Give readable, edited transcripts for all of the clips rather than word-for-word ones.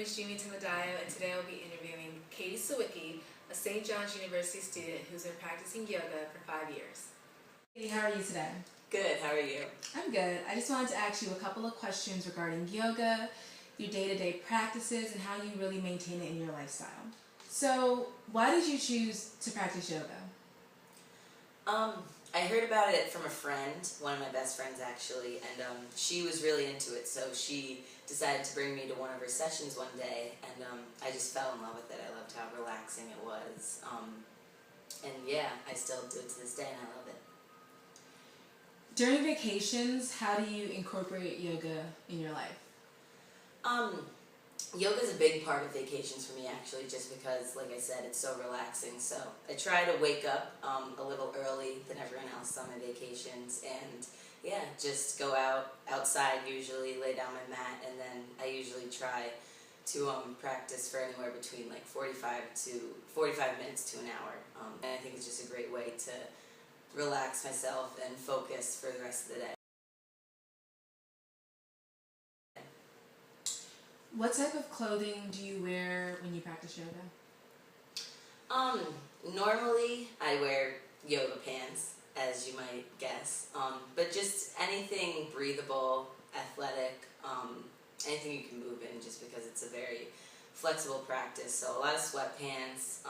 is Jeannie Timadayo, and today I'll be interviewing Kate Sawicki, a St. John's University student who's been practicing yoga for 5 years. Katie, how are you today? Good, how are you? I'm good. I just wanted to ask you a couple of questions regarding yoga, your day-to-day practices, and how you really maintain it in your lifestyle. So, why did you choose to practice yoga? I heard about it from a friend, one of my best friends actually, and she was really into it, so she decided to bring me to one of her sessions one day, and I just fell in love with it. I loved how relaxing it was, and yeah, I still do it to this day, and I love it. During vacations, how do you incorporate yoga in your life? Yoga is a big part of vacations for me actually, just because, like I said, it's so relaxing. So I try to wake up a little early than everyone else on my vacations, and yeah, just go outside usually, lay down my mat, and then I usually try to practice for anywhere between like 45 minutes to an hour. And I think it's just a great way to relax myself and focus for the rest of the day. What type of clothing do you wear when you practice yoga? Normally I wear yoga pants, as you might guess, but just anything breathable, athletic, anything you can move in, just because it's a very flexible practice. So a lot of sweatpants,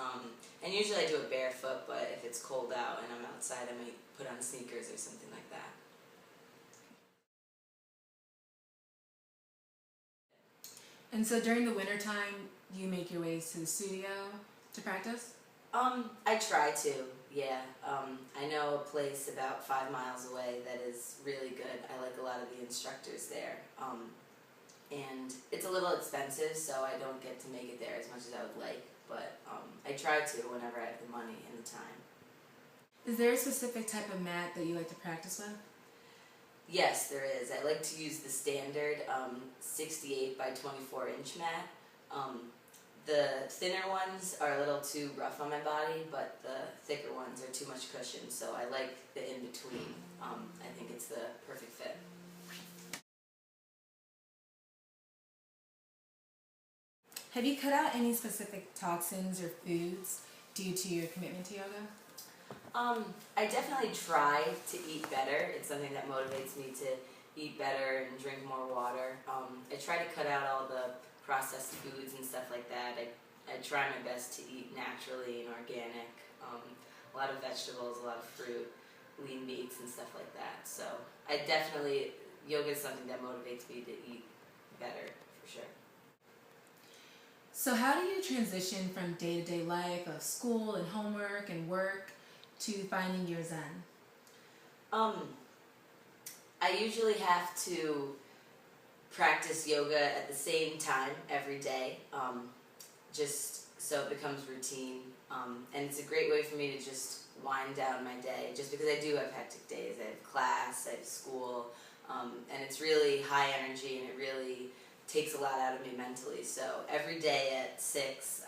and usually I do it barefoot, but if it's cold out and I'm outside, I might put on sneakers or something like that. And so during the winter time, do you make your ways to the studio to practice? I try to, yeah. I know a place about 5 miles away that is really good. I like a lot of the instructors there. And it's a little expensive, so I don't get to make it there as much as I would like. But I try to whenever I have the money and the time. Is there a specific type of mat that you like to practice with? Yes, there is. I like to use the standard 68 by 24 inch mat. The thinner ones are a little too rough on my body, but the thicker ones are too much cushion, so I like the in-between. I think it's the perfect fit. Have you cut out any specific toxins or foods due to your commitment to yoga? I definitely try to eat better. It's something that motivates me to eat better and drink more water. I try to cut out all the processed foods and stuff like that. I try my best to eat naturally and organic. A lot of vegetables, a lot of fruit, lean meats and stuff like that. So yoga is something that motivates me to eat better, for sure. So how do you transition from day-to-day life of school and homework and work to finding your zen? I usually have to practice yoga at the same time every day, just so it becomes routine. And it's a great way for me to just wind down my day, just because I do have hectic days. I have class, I have school, and it's really high energy, and it really takes a lot out of me mentally. So every day at 6,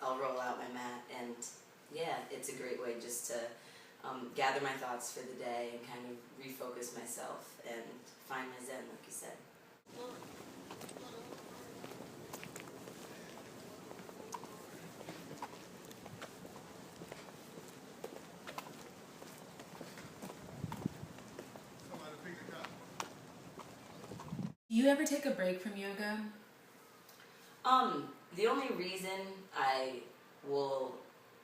I'll roll out my mat, and yeah, it's a great way just to gather my thoughts for the day and kind of refocus myself and find my zen, like you said. Do you ever take a break from yoga? The only reason I will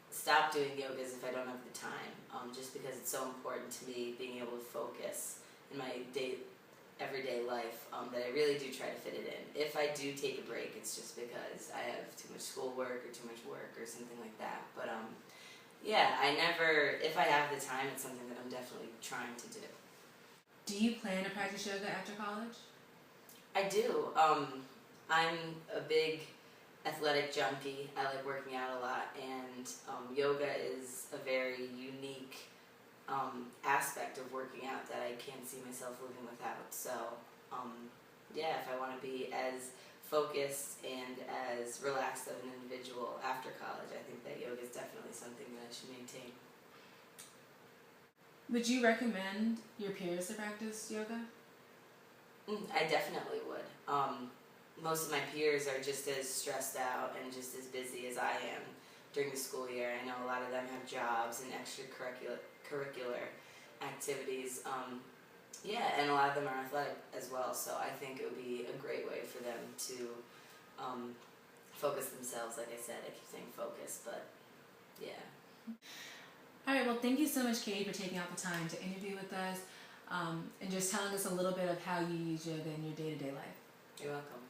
stop doing yoga is if I don't have the time, just because it's so important to me being able to focus in my everyday life, that I really do try to fit it in. If I do take a break, it's just because I have too much schoolwork or too much work or something like that. But yeah, if I have the time, it's something that I'm definitely trying to do. Do you plan to practice yoga after college? I do. I'm a big athletic junkie. I like working out a lot, and yoga is a very unique aspect of working out that I can't see myself living without. So yeah, if I want to be as focused and as relaxed of an individual after college, I think that yoga is definitely something that I should maintain. Would you recommend your peers to practice yoga? I definitely would. most of my peers are just as stressed out and just as busy as I am during the school year. I know a lot of them have jobs and extracurricular activities. And a lot of them are athletic as well. So I think it would be a great way for them to focus themselves. Like I said, I keep saying focus, but yeah. All right, well, thank you so much, Katie, for taking out the time to interview with us and just telling us a little bit of how you use yoga in your day-to-day life. You're welcome.